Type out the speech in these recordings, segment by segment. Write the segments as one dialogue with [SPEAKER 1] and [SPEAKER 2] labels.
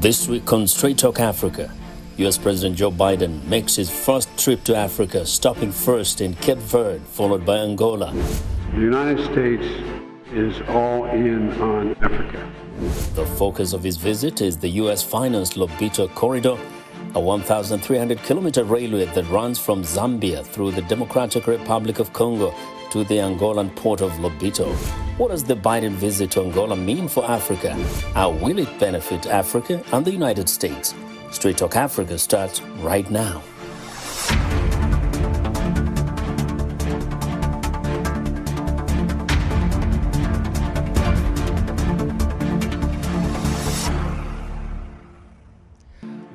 [SPEAKER 1] This week on Straight Talk Africa, U.S. President Joe Biden makes his first trip to Africa, stopping first in Cape Verde, followed by Angola.
[SPEAKER 2] The United States is all in on Africa.
[SPEAKER 1] The focus of his visit is the U.S.-financed Lobito Corridor, a 1,300-kilometer railway that runs from Zambia through the Democratic Republic of Congo to the Angolan port of Lobito. What does the Biden visit to Angola mean for Africa? How will it benefit Africa and the United States? Straight Talk Africa starts right now.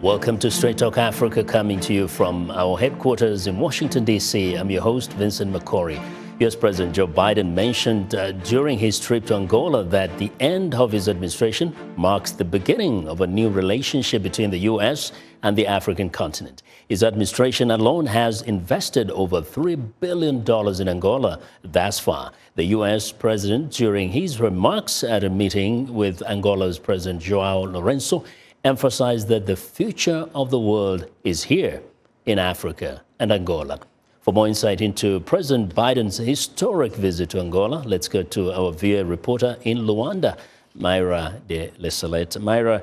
[SPEAKER 1] Welcome to Straight Talk Africa, coming to you from our headquarters in Washington, D.C. I'm your host, Vincent Makori. U.S. President Joe Biden mentioned during his trip to Angola that the end of his administration marks the beginning of a new relationship between the U.S. and the African continent. His administration alone has invested over $3 billion in Angola thus far. The U.S. president, during his remarks at a meeting with Angola's President Joao Lourenço, emphasized that the future of the world is here in Africa and Angola. For more insight into President Biden's historic visit to Angola, let's go to our VOA reporter in Luanda, Mayra de Lassalette. Mayra,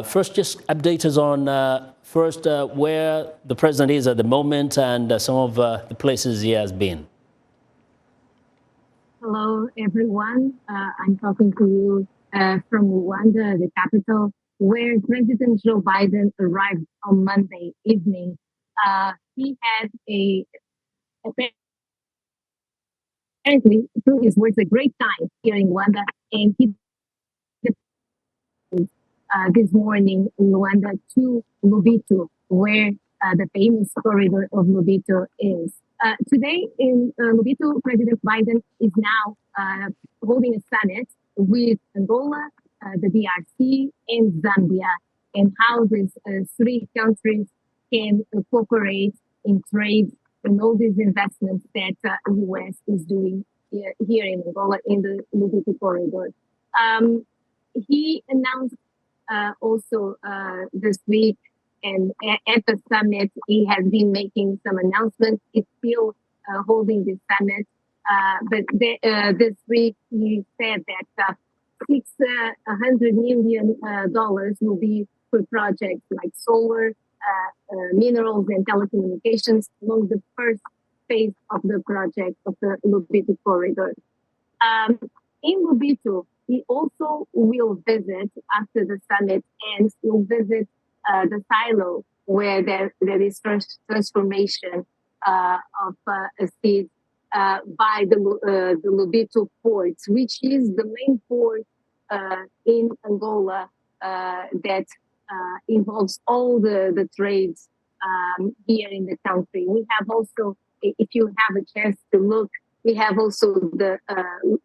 [SPEAKER 1] first just update us on where the president is at the moment and some of the places he has been.
[SPEAKER 3] Hello, everyone. I'm talking to you from Luanda, the capital, where President Joe Biden arrived on Monday evening. He had apparently, through his words, a great time here in Luanda, and he this morning in Luanda to Lobito, where the famous corridor of Lobito is. Today in Lobito, President Biden is now holding a summit with Angola, the DRC, and Zambia, and how these three countries can cooperate in trade and all these investments that the U.S. is doing here in Angola in the Lobito Corridor. He announced also this week, and at the summit, he has been making some announcements. He's still holding this summit, but this week he said that $600 million will be for projects like solar, minerals and telecommunications along the first phase of the project of the Lobito Corridor. In Lobito, he also will visit, after the summit ends, he'll visit the silo where there is transformation of seeds by the Lobito port, which is the main port in Angola that involves all the trades here in the country. We have also, if you have a chance to look, we have also the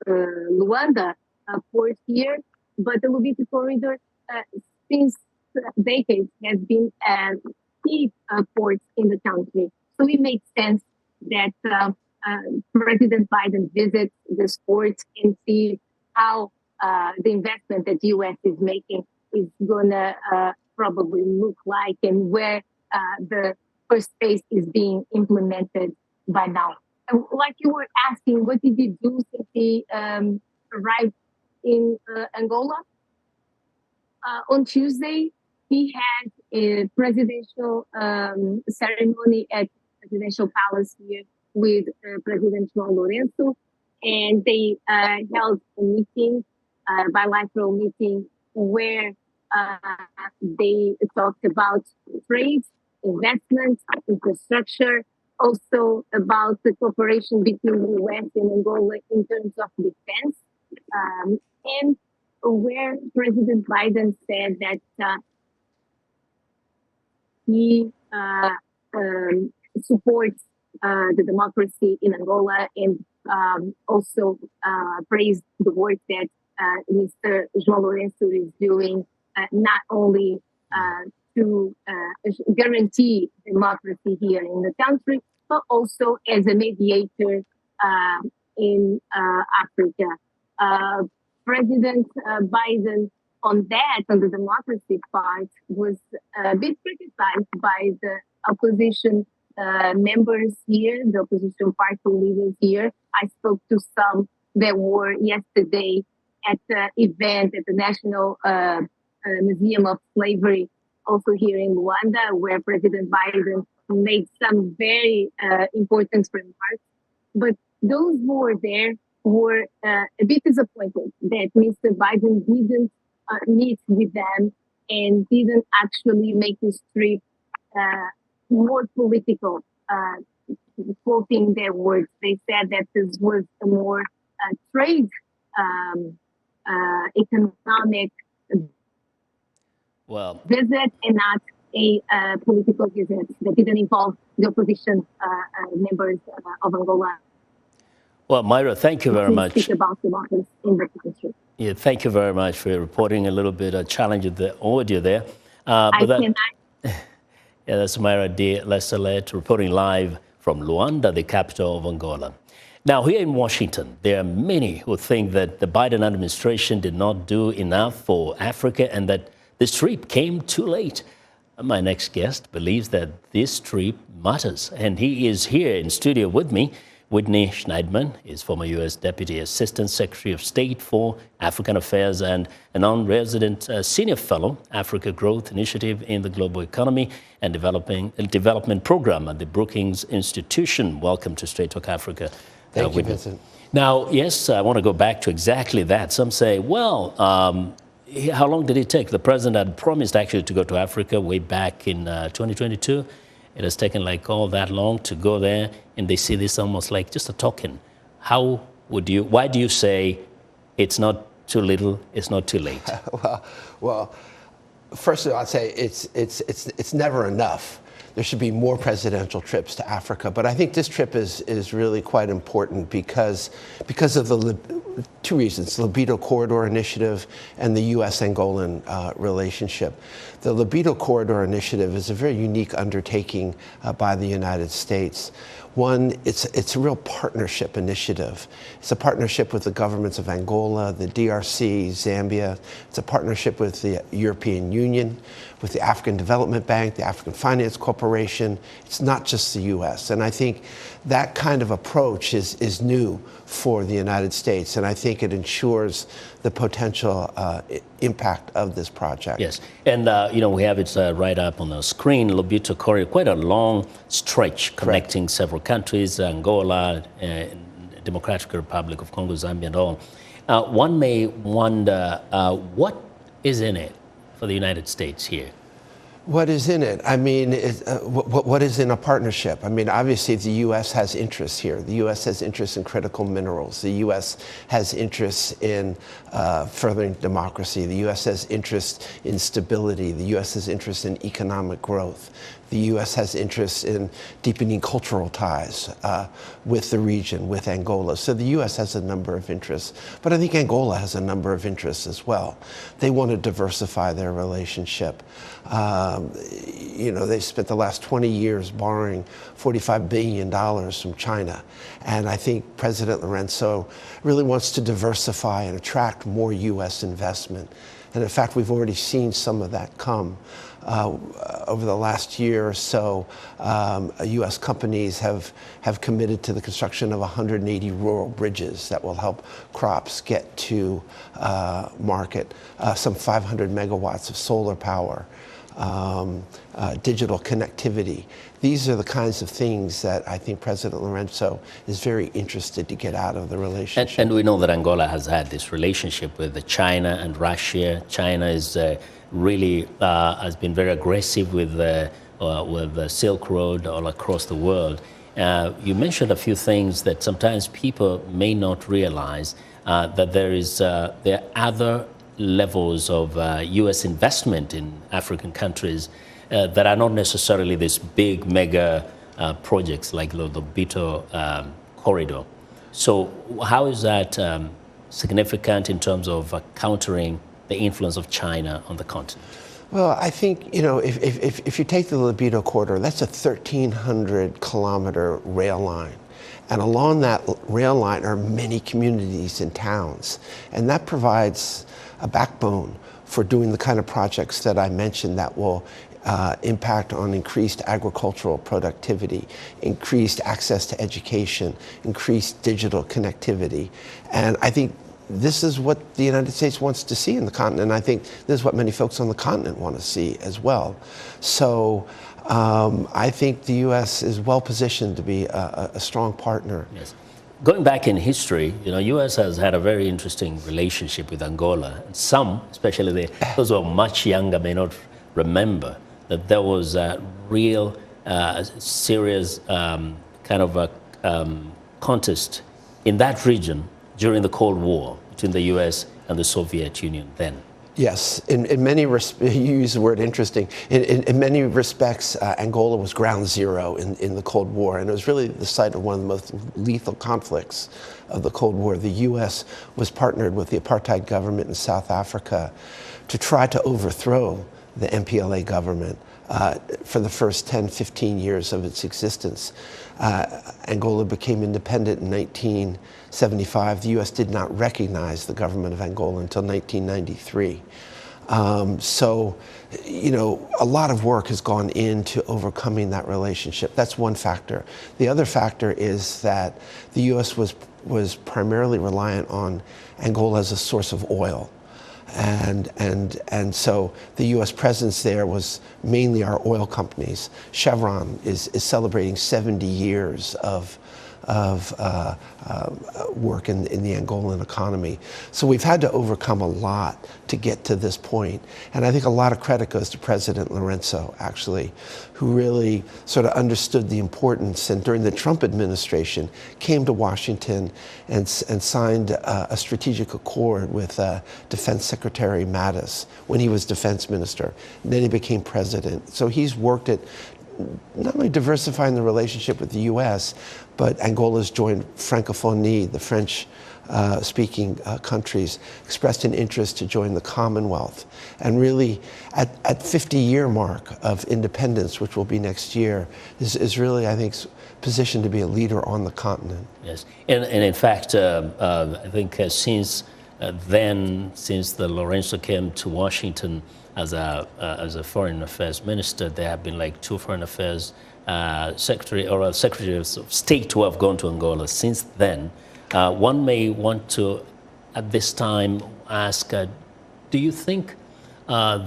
[SPEAKER 3] Luanda port here, but the Lobito Corridor since decades has been key port in the country. So it makes sense that President Biden visits this port and see how the investment that the U.S. is making is going to probably look like, and where the first phase is being implemented by now. Like you were asking, what did he do since he arrived in Angola? On Tuesday, he had a presidential ceremony at the Presidential Palace here with President Joao Lourenço, and they held a meeting, bilateral meeting, where they talked about trade, investment, infrastructure, also about the cooperation between the U.S. and Angola in terms of defense, and where President Biden said that he supports the democracy in Angola, and also praised the work that Mr. Joao Lourenço is doing, not only to guarantee democracy here in the country, but also as a mediator in Africa. President Biden on that, on the democracy part, was a bit criticized by the opposition members here, the opposition party leaders here. I spoke to some that were yesterday at the event at the National Museum of Slavery, also here in Luanda, where President Biden made some very important remarks. But those who were there were a bit disappointed that Mr. Biden didn't meet with them and didn't actually make this trip more political. Quoting their words, they said that this was a more trade, economic visit and not a political visit that didn't involve the opposition members of Angola.
[SPEAKER 1] Well, Mayra, thank you very much.
[SPEAKER 3] Speak about democracy in the country.
[SPEAKER 1] Yeah, thank you very much for reporting a little bit of challenge with the audio there. Yeah, that's Mayra de Lassalette reporting live from Luanda, the capital of Angola. Now, here in Washington, there are many who think that the Biden administration did not do enough for Africa and that this trip came too late. My next guest believes that this trip matters, and he is here in studio with me. Witney Schneidman is former U.S. Deputy Assistant Secretary of State for African Affairs and a non-resident Senior Fellow, Africa Growth Initiative in the Global Economy and Development Program at the Brookings Institution. Welcome to Straight Talk Africa.
[SPEAKER 4] Thank you, Vincent.
[SPEAKER 1] Now, yes, I want to go back to exactly that. Some say, well, how long did it take? The president had promised actually to go to Africa way back in 2022. It has taken like all that long to go there, and they see this almost like just a token. Why do you say it's not too little, it's not too late?
[SPEAKER 4] well, first of all, I'd say it's never enough. There should be more presidential trips to Africa, but I think this trip is really quite important because of the two reasons: Lobito Corridor initiative and the U.S.-Angolan relationship. The Lobito Corridor initiative is a very unique undertaking by the United States. One, it's a real partnership initiative. It's a partnership with the governments of Angola, the DRC, Zambia. It's a partnership with the European Union, with the African Development Bank, the African Finance Corporation. It's not just the U.S. And I think that kind of approach is new for the United States, and I think it ensures the potential impact of this project.
[SPEAKER 1] Yes, and we have it right up on the screen, Lobito Corridor, quite a long stretch connecting several countries, Angola, Democratic Republic of Congo, Zambia, and all. One may wonder, what is in it for the United States here?
[SPEAKER 4] What is in it? I mean, what is in a partnership? I mean, obviously the U.S. has interests here. The U.S. has interests in critical minerals. The U.S. has interests in furthering democracy. The U.S. has interests in stability. The U.S. has interests in economic growth. The U.S. has interests in deepening cultural ties with the region, with Angola. So the U.S. has a number of interests. But I think Angola has a number of interests as well. They want to diversify their relationship. They've spent the last 20 years borrowing $45 billion from China. And I think President Lourenço really wants to diversify and attract more U.S. investment. And in fact, we've already seen some of that come. Over the last year or so, U.S. companies have committed to the construction of 180 rural bridges that will help crops get to market, some 500 megawatts of solar power, digital connectivity. These are the kinds of things that I think President Lourenço is very interested to get out of the relationship.
[SPEAKER 1] And we know that Angola has had this relationship with China and Russia. China is really has been very aggressive with the Silk Road all across the world. You mentioned a few things that sometimes people may not realize, that there are other levels of U.S. investment in African countries that are not necessarily these big mega projects like the Lobito Corridor. So how is that significant in terms of countering the influence of China on the continent?
[SPEAKER 4] Well, I think, if you take the Lobito Corridor, that's a 1,300-kilometer rail line. And along that rail line are many communities and towns. And that provides a backbone for doing the kind of projects that I mentioned that will impact on increased agricultural productivity, increased access to education, increased digital connectivity. And I think this is what the United States wants to see in the continent. And I think this is what many folks on the continent want to see as well. So I think the U.S. is well positioned to be a strong partner.
[SPEAKER 1] Yes. Going back in history, U.S. has had a very interesting relationship with Angola. Some, especially those who are much younger, may not remember that there was a real serious kind of a contest in that region during the Cold War between the U.S. and the Soviet Union then.
[SPEAKER 4] Yes, in many respects, you use the word interesting. In many respects, Angola was ground zero in the Cold War, and it was really the site of one of the most lethal conflicts of the Cold War. The U.S. was partnered with the apartheid government in South Africa to try to overthrow the MPLA government for the first 10, 15 years of its existence. Angola became independent in 1975. The U.S. did not recognize the government of Angola until 1993. So, a lot of work has gone into overcoming that relationship. That's one factor. The other factor is that the U.S. was primarily reliant on Angola as a source of oil. And so the U.S. presence there was mainly our oil companies. Chevron is celebrating 70 years of work in the Angolan economy. So we've had to overcome a lot to get to this point. And I think a lot of credit goes to President Lourenço, actually, who really sort of understood the importance, and during the Trump administration came to Washington and signed a strategic accord with Defense Secretary Mattis when he was defense minister. And then he became president. So he's worked at not only diversifying the relationship with the U.S., but Angola's joined Francophonie, the French-speaking countries, expressed an interest to join the Commonwealth. And really, at 50-year mark of independence, which will be next year, is really, I think, positioned to be a leader on the continent.
[SPEAKER 1] Yes, and in fact, I think since the Lourenço came to Washington as a foreign affairs minister, there have been like 2 foreign affairs secretaries of state who have gone to Angola since then. One may want to, at this time, ask, do you think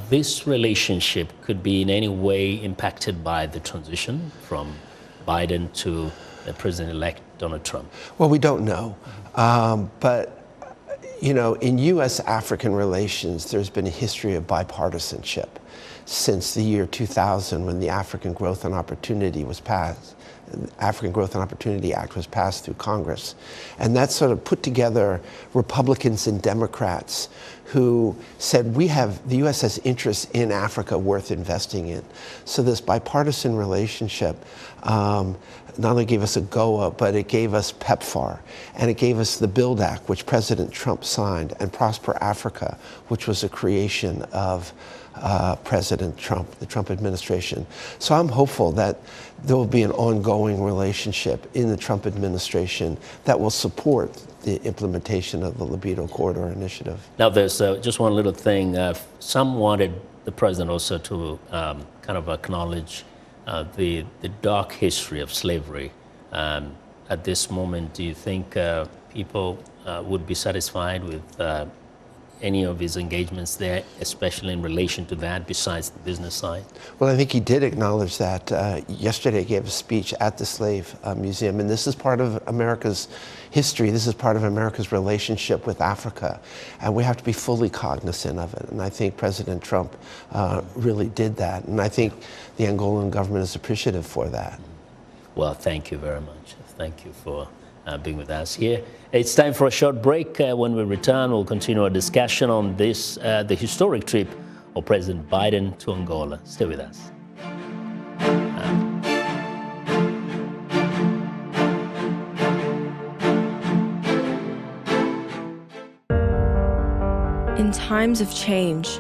[SPEAKER 1] this relationship could be in any way impacted by the transition from Biden to the president-elect Donald Trump?
[SPEAKER 4] Well, we don't know, but in U.S.-African relations, there's been a history of bipartisanship since the year 2000, when the African Growth and Opportunity was passed. The African Growth and Opportunity Act was passed through Congress. And that sort of put together Republicans and Democrats who said, the U.S. has interests in Africa worth investing in. So this bipartisan relationship not only gave us AGOA, but it gave us PEPFAR, and it gave us the BUILD Act, which President Trump signed, and Prosper Africa, which was a creation of President Trump, the Trump administration. So I'm hopeful that there will be an ongoing relationship in the Trump administration that will support the implementation of the Lobito Corridor initiative.
[SPEAKER 1] Now, there's just one little thing. Some wanted the president also to kind of acknowledge the dark history of slavery. At this moment, do you think people would be satisfied with any of his engagements there, especially in relation to that, besides the business side?
[SPEAKER 4] Well, I think he did acknowledge that. Yesterday, he gave a speech at the Slave Museum, and this is part of America's history. This is part of America's relationship with Africa, and we have to be fully cognizant of it. And I think President Trump really did that, and I think the Angolan government is appreciative for that.
[SPEAKER 1] Well, thank you very much. Thank you for being with us here. It's time for a short break. When we return, we'll continue our discussion on this, the historic trip of President Biden to Angola. Stay with us.
[SPEAKER 5] In times of change,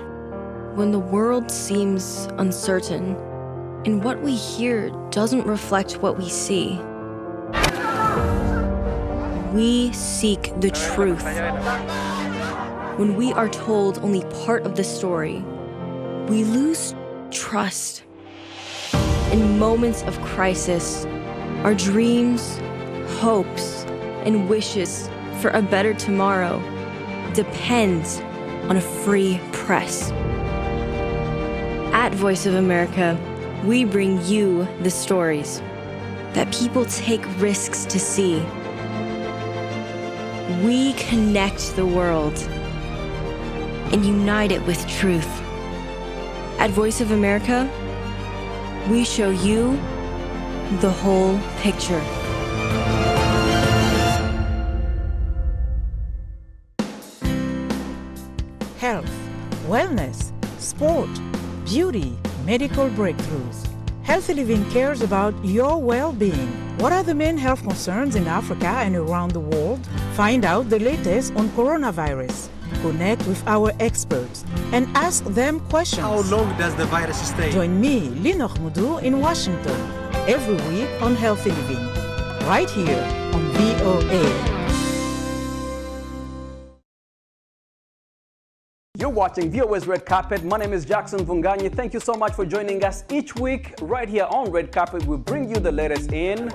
[SPEAKER 5] when the world seems uncertain and what we hear doesn't reflect what we see, we seek the truth. when we are told only part of the story, we lose trust. In moments of crisis, our dreams, hopes, and wishes for a better tomorrow depends on a free press. At Voice of America, we bring you the stories that people take risks to see. We connect the world and unite it with truth. At Voice of America, we show you the whole picture.
[SPEAKER 6] Health, wellness, sport, beauty, medical breakthroughs. Healthy Living cares about your well-being. What are the main health concerns in Africa and around the world? Find out the latest on coronavirus. Connect with our experts and ask them questions.
[SPEAKER 7] How long does the virus stay?
[SPEAKER 6] Join me, Linor Moudou, in Washington, every week on Healthy Living, right here on VOA.
[SPEAKER 7] You're watching VOA's Red Carpet. My name is Jackson Vunganyi. Thank you so much for joining us each week right here on Red Carpet. We bring you the latest in.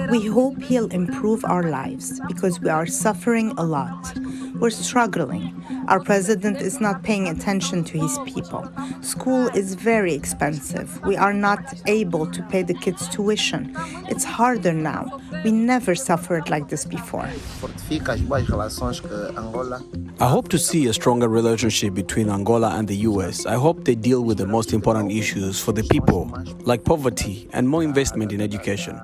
[SPEAKER 8] We hope he'll improve our lives because we are suffering a lot. We're struggling. Our president is not paying attention to his people. School is very expensive. We are not able to pay the kids' tuition. It's harder now. We never suffered like this before.
[SPEAKER 9] I hope to see a stronger relationship between Angola and the US. I hope they deal with the most important issues for the people, like poverty and more investment in education.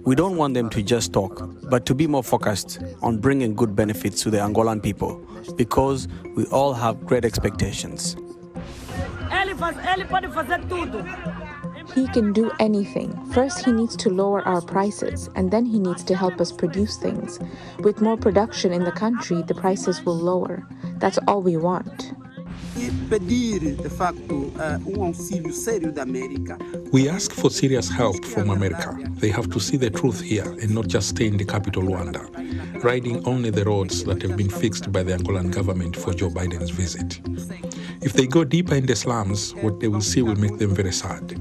[SPEAKER 9] We don't want them to just talk, but to be more focused on bringing good benefits to the Angolan people, because we all have great expectations.
[SPEAKER 10] He can do anything. First, he needs to lower our prices, and then he needs to help us produce things. With more production in the country, the prices will lower. That's all we want.
[SPEAKER 11] We ask for serious help from America. They have to see the truth here and not just stay in the capital, Luanda, riding only the roads that have been fixed by the Angolan government for Joe Biden's visit. If they go deeper in the slums, what they will see will make them very sad,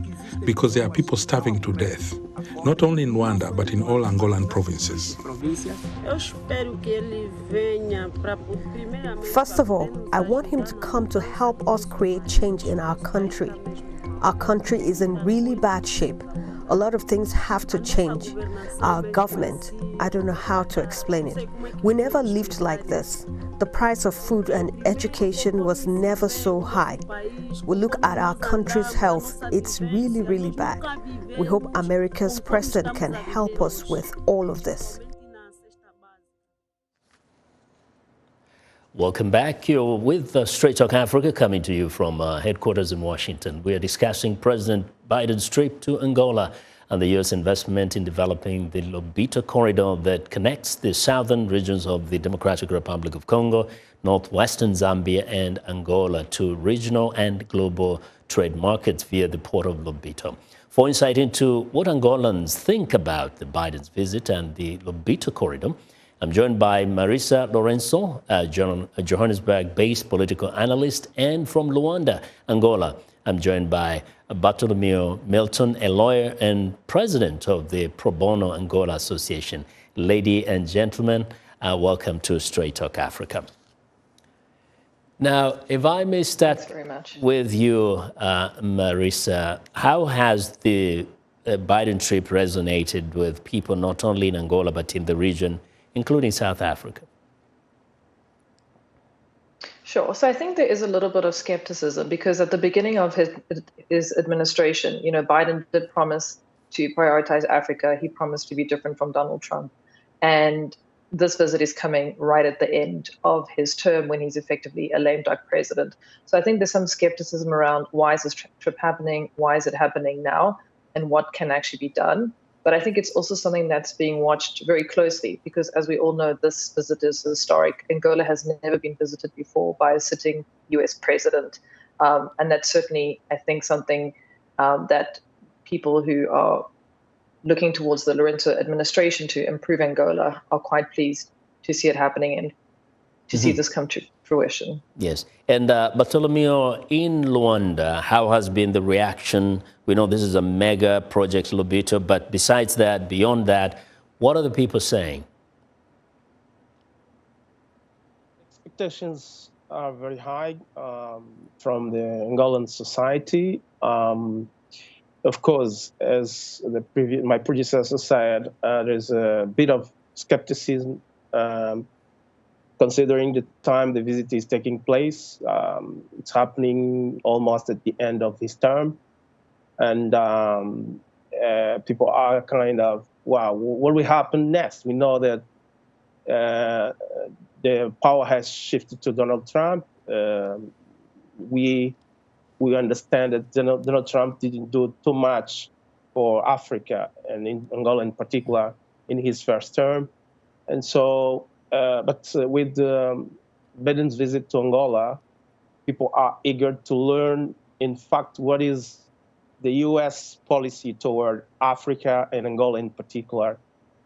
[SPEAKER 11] because there are people starving to death, not only in Luanda, but in all Angolan provinces.
[SPEAKER 12] First of all, I want him to come to help us create change in our country. Our country is in really bad shape. A lot of things have to change. Our government, I don't know how to explain it. We never lived like this. The price of food and education was never so high. We look at our country's health, it's really, really bad. We hope America's president can help us with all of this.
[SPEAKER 1] Welcome back. You're with Straight Talk Africa, coming to you from headquarters in Washington. We are discussing President Biden's trip to Angola and the U.S. investment in developing the Lobito Corridor that connects the southern regions of the Democratic Republic of Congo, northwestern Zambia, and Angola to regional and global trade markets via the port of Lobito. For insight into what Angolans think about the Biden's visit and the Lobito Corridor, I'm joined by Marisa Lourenço, a Johannesburg-based political analyst, and from Luanda, Angola, I'm joined by Bartolomeu Milton, a lawyer and president of the Pro Bono Angola Association. Ladies and gentlemen, welcome to Straight Talk Africa. Now, if I may start with you, Marisa, how has the Biden trip resonated with people not only in Angola but in the region, including South Africa?
[SPEAKER 13] Sure. So I think there is a little bit of skepticism because at the beginning of his administration, Biden did promise to prioritize Africa. He promised to be different from Donald Trump. And this visit is coming right at the end of his term when he's effectively a lame duck president. So I think there's some skepticism around why is this trip happening? Why is it happening now? And what can actually be done? But I think it's also something that's being watched very closely because, as we all know, this visit is historic. Angola has never been visited before by a sitting US president. And that's certainly, I think, something that people who are looking towards the Lourenço administration to improve Angola are quite pleased to see it happening and to see this come to fruition.
[SPEAKER 1] Yes. And Bartolomeu, in Luanda, how has been the reaction? We know this is a mega project, Lobito, but besides that, beyond that, what are the people saying?
[SPEAKER 14] Expectations are very high from the Angolan society. Of course, as my predecessor said, there's a bit of skepticism considering the time the visit is taking place. It's happening almost at the end of his term. And people are kind of, wow, what will happen next? We know that the power has shifted to Donald Trump. We understand that Donald Trump didn't do too much for Africa and in Angola in particular in his first term. And so, but with Biden's visit to Angola, people are eager to learn, in fact, what is the U.S. policy toward Africa and Angola in particular.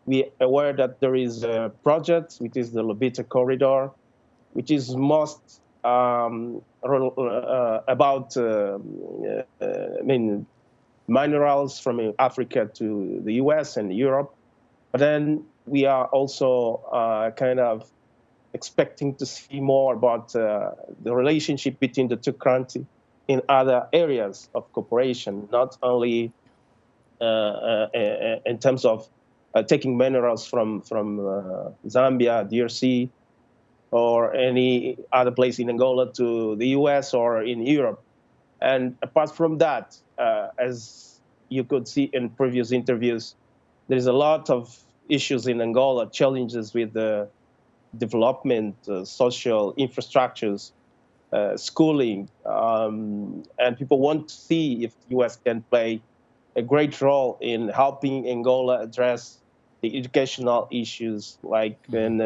[SPEAKER 14] We are aware that there is a project, which is the Lobito Corridor, which is most about minerals from Africa to the U.S. and Europe. But then we are also kind of expecting to see more about the relationship between the two countries in other areas of cooperation, not only in terms of taking minerals from Zambia, DRC, or any other place in Angola to the US or in Europe. And apart from that, as you could see in previous interviews, there's a lot of issues in Angola, challenges with the development, social infrastructures, schooling, and people want to see if the US can play a great role in helping Angola address the educational issues, like in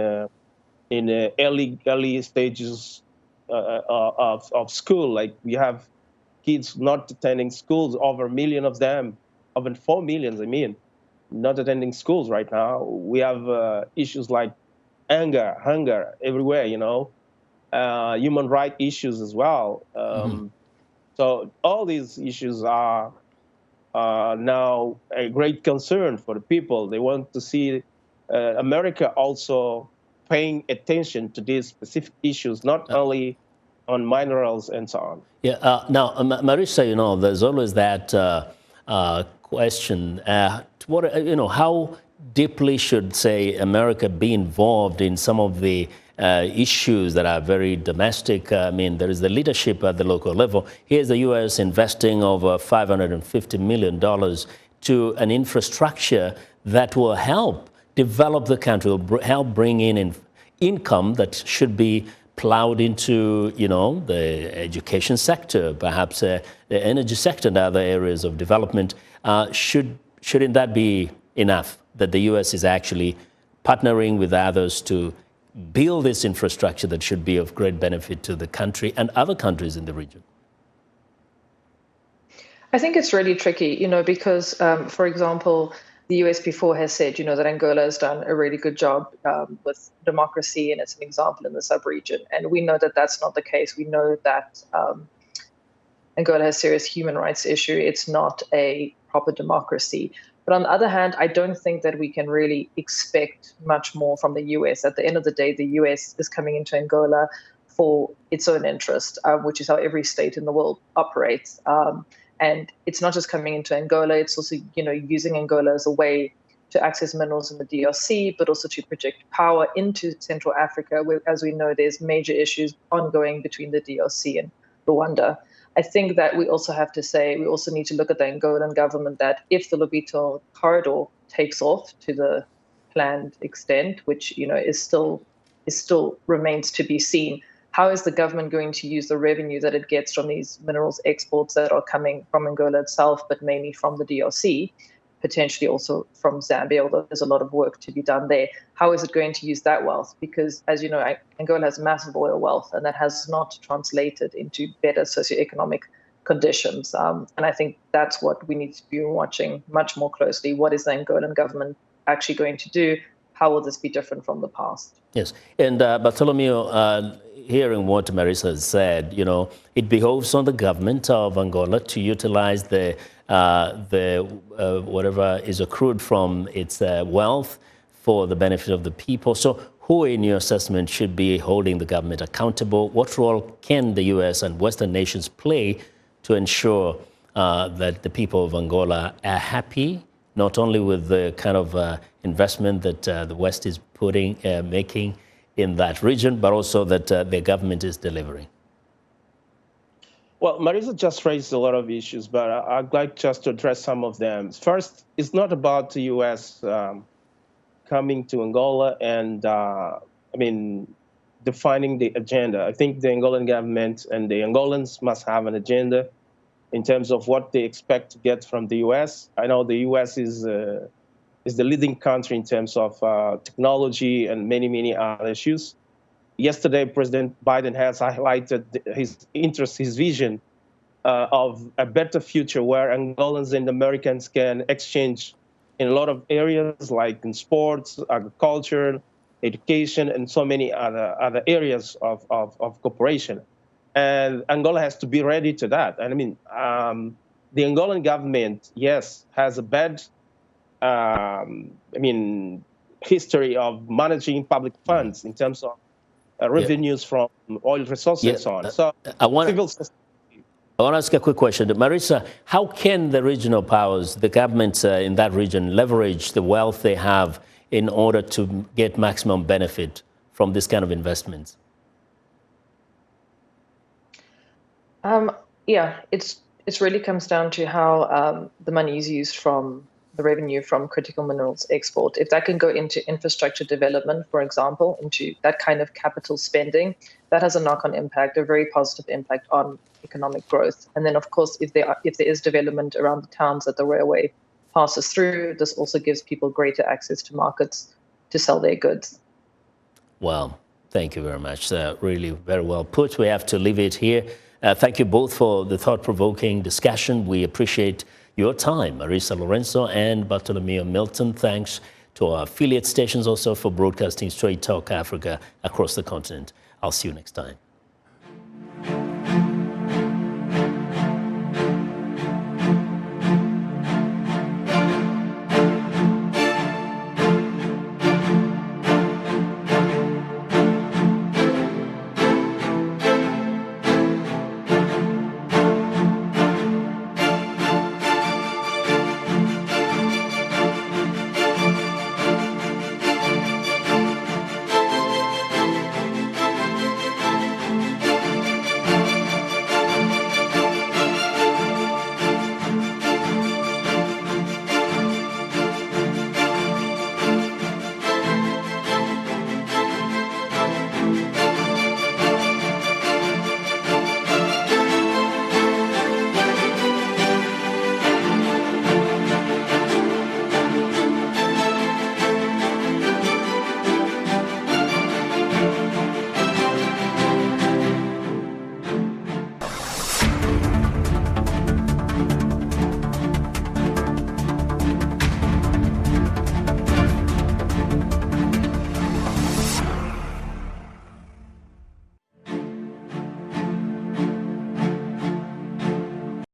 [SPEAKER 14] early stages of school. Like we have kids not attending schools, over 1 million of them, over 4 million, not attending schools right now. We have issues like hunger everywhere, human rights issues as well. So all these issues are now a great concern for the people. They want to see America also paying attention to these specific issues, not only on minerals and so on.
[SPEAKER 1] Yeah. Now, Marisa, there's always that question: how deeply should, say, America be involved in some of the issues that are very domestic? I mean, there is the leadership at the local level. Here's the U.S. investing over $550 million to an infrastructure that will help develop the country, will help bring in income that should be plowed into, the education sector, perhaps the energy sector and other areas of development. Shouldn't that be enough, that the U.S. is actually partnering with others to build this infrastructure that should be of great benefit to the country and other countries in the region?
[SPEAKER 13] I think it's really tricky, because, for example, the US before has said, that Angola has done a really good job with democracy, and it's an example in the sub-region. And we know that that's not the case. We know that Angola has serious human rights issue. It's not a proper democracy. But on the other hand, I don't think that we can really expect much more from the US. At the end of the day, the US is coming into Angola for its own interest, which is how every state in the world operates. And it's not just coming into Angola, it's also, using Angola as a way to access minerals in the DRC, but also to project power into Central Africa, where, as we know, there's major issues ongoing between the DRC and Rwanda. I think that we also have to say, we also need to look at the Angolan government, that if the Lobito Corridor takes off to the planned extent, which, you know, is still remains to be seen, how is the government going to use the revenue that it gets from these minerals exports that are coming from Angola itself, but mainly from the DRC, potentially also from Zambia, although there's a lot of work to be done there. How is it going to use that wealth? Because, as you know, Angola has massive oil wealth, and that has not translated into better socioeconomic conditions. And I think that's what we need to be watching much more closely. What is the Angolan government actually going to do? How will this be different from the past?
[SPEAKER 1] Yes, and Bartolomeu, hearing what Marisa has said, you know, it behoves on the government of Angola to utilize the whatever is accrued from its wealth for the benefit of the people. So who, in your assessment, should be holding the government accountable? What role can the U.S. and Western nations play to ensure that the people of Angola are happy, not only with the kind of investment that the West is making in that region, but also that the government is delivering?
[SPEAKER 14] Well, Marisa just raised a lot of issues, but I'd like just to address some of them. First, it's not about the U.S. Coming to Angola and, defining the agenda. I think the Angolan government and the Angolans must have an agenda in terms of what they expect to get from the U.S. I know the U.S. is the leading country in terms of technology and many, many other issues. Yesterday, President Biden has highlighted his interest, his vision of a better future where Angolans and Americans can exchange in a lot of areas, like in sports, agriculture, education, and so many other areas of cooperation. And Angola has to be ready to that. And the Angolan government, yes, has a bad history of managing public funds in terms of revenues from oil resources and so on. So
[SPEAKER 1] I want to ask a quick question. Marisa, how can the regional powers, the governments in that region, leverage the wealth they have in order to get maximum benefit from this kind of investments?
[SPEAKER 13] It really comes down to how the money is used from the revenue from critical minerals export. If that can go into infrastructure development, for example, into that kind of capital spending, that has a knock-on impact, a very positive impact on economic growth. And then, of course, if there is development around the towns that the railway passes through, this also gives people greater access to markets to sell their goods.
[SPEAKER 1] Well, thank you very much. Really very well put. We have to leave it here. Thank you both for the thought-provoking discussion. We appreciate your time, Marisa Lourenço and Bartolomeu Milton. Thanks to our affiliate stations also for broadcasting Straight Talk Africa across the continent. I'll see you next time.